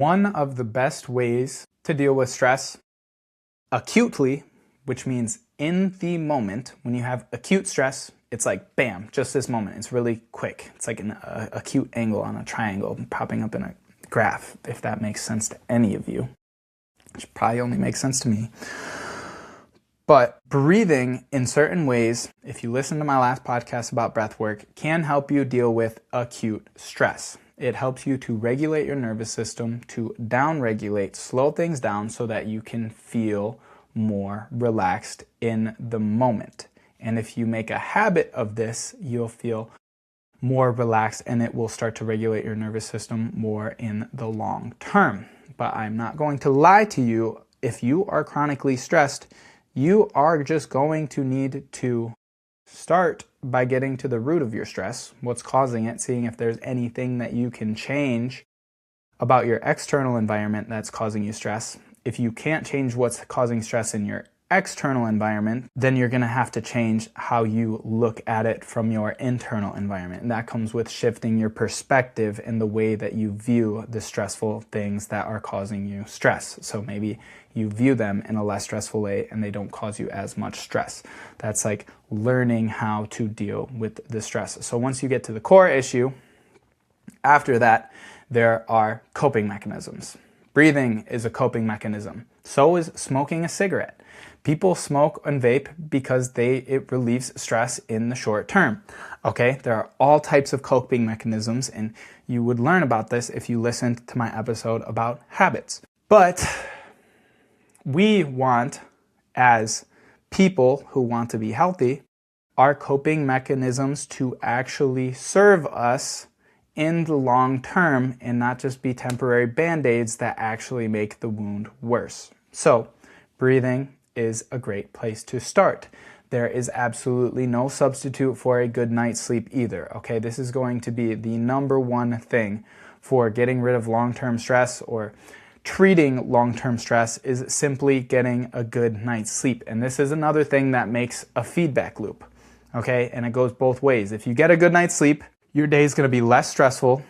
One of the best ways to deal with stress acutely, which means in the moment, when you have acute stress, it's like, bam, just this moment. It's really quick. It's like an acute angle on a triangle popping up in a graph, if that makes sense to any of you, which probably only makes sense to me. But breathing in certain ways, if you listen to my last podcast about breath work, can help you deal with acute stress. It helps you to regulate your nervous system, to down-regulate, slow things down so that you can feel more relaxed in the moment. And if you make a habit of this, you'll feel more relaxed and it will start to regulate your nervous system more in the long term. But I'm not going to lie to you. If you are chronically stressed, you are just going to need to start by getting to the root of your stress, what's causing it, seeing if there's anything that you can change about your external environment that's causing you stress. If you can't change what's causing stress in your external environment, then you're going to have to change how you look at it from your internal environment. And that comes with shifting your perspective and the way that you view the stressful things that are causing you stress. So maybe you view them in a less stressful way and they don't cause you as much stress. That's like learning how to deal with the stress. So once you get to the core issue, after that, there are coping mechanisms. Breathing is a coping mechanism. So is smoking a cigarette. People smoke and vape because it relieves stress in the short term. Okay, there are all types of coping mechanisms, and you would learn about this if you listened to my episode about habits. But we want, as people who want to be healthy, our coping mechanisms to actually serve us in the long term and not just be temporary band-aids that actually make the wound worse. So, breathing is a great place to start. There is absolutely no substitute for a good night's sleep either, okay? This is going to be the number one thing for getting rid of long-term stress or treating long-term stress is simply getting a good night's sleep. And this is another thing that makes a feedback loop, okay? And it goes both ways. If you get a good night's sleep, your day is going to be less stressful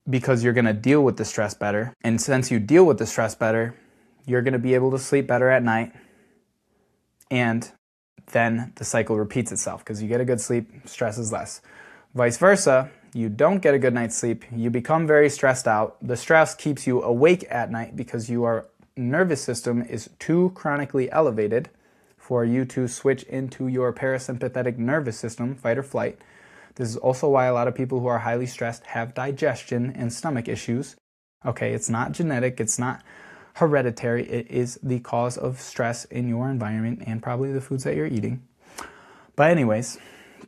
because you're going to deal with the stress better. And since you deal with the stress better, you're going to be able to sleep better at night, and then the cycle repeats itself because you get a good sleep, stress is less. Vice versa, you don't get a good night's sleep, you become very stressed out. The stress keeps you awake at night because your nervous system is too chronically elevated for you to switch into your parasympathetic nervous system, fight or flight. This is also why a lot of people who are highly stressed have digestion and stomach issues. Okay, it's not genetic, it's not hereditary, it is the cause of stress in your environment and probably the foods that you're eating. But anyways,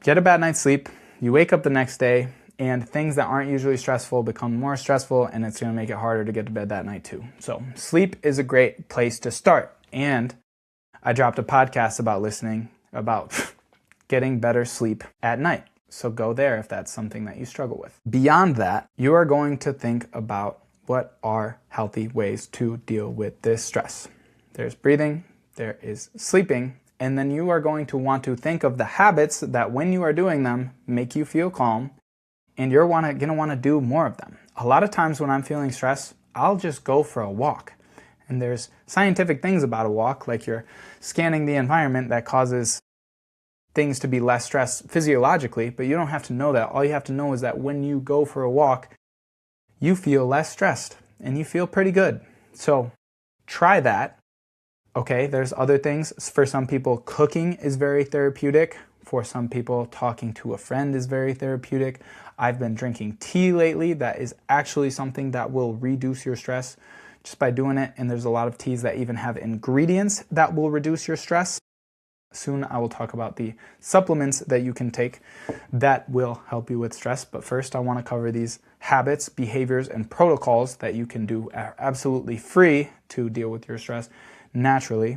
get a bad night's sleep, you wake up the next day, and things that aren't usually stressful become more stressful, and it's going to make it harder to get to bed that night too. So sleep is a great place to start. And I dropped a podcast about getting better sleep at night. So go there if that's something that you struggle with. Beyond that, you are going to think about what are healthy ways to deal with this stress. There's breathing, there is sleeping, and then you are going to want to think of the habits that when you are doing them make you feel calm, and you're going to want to do more of them. A lot of times when I'm feeling stressed, I'll just go for a walk. And there's scientific things about a walk, like you're scanning the environment that causes things to be less stressed physiologically, but you don't have to know that. All you have to know is that when you go for a walk, you feel less stressed and you feel pretty good. So try that. Okay, there's other things. For some people, cooking is very therapeutic. For some people, talking to a friend is very therapeutic. I've been drinking tea lately. That is actually something that will reduce your stress just by doing it. And there's a lot of teas that even have ingredients that will reduce your stress. Soon I will talk about the supplements that you can take that will help you with stress. But first I want to cover these habits, behaviors, and protocols that you can do absolutely free to deal with your stress naturally.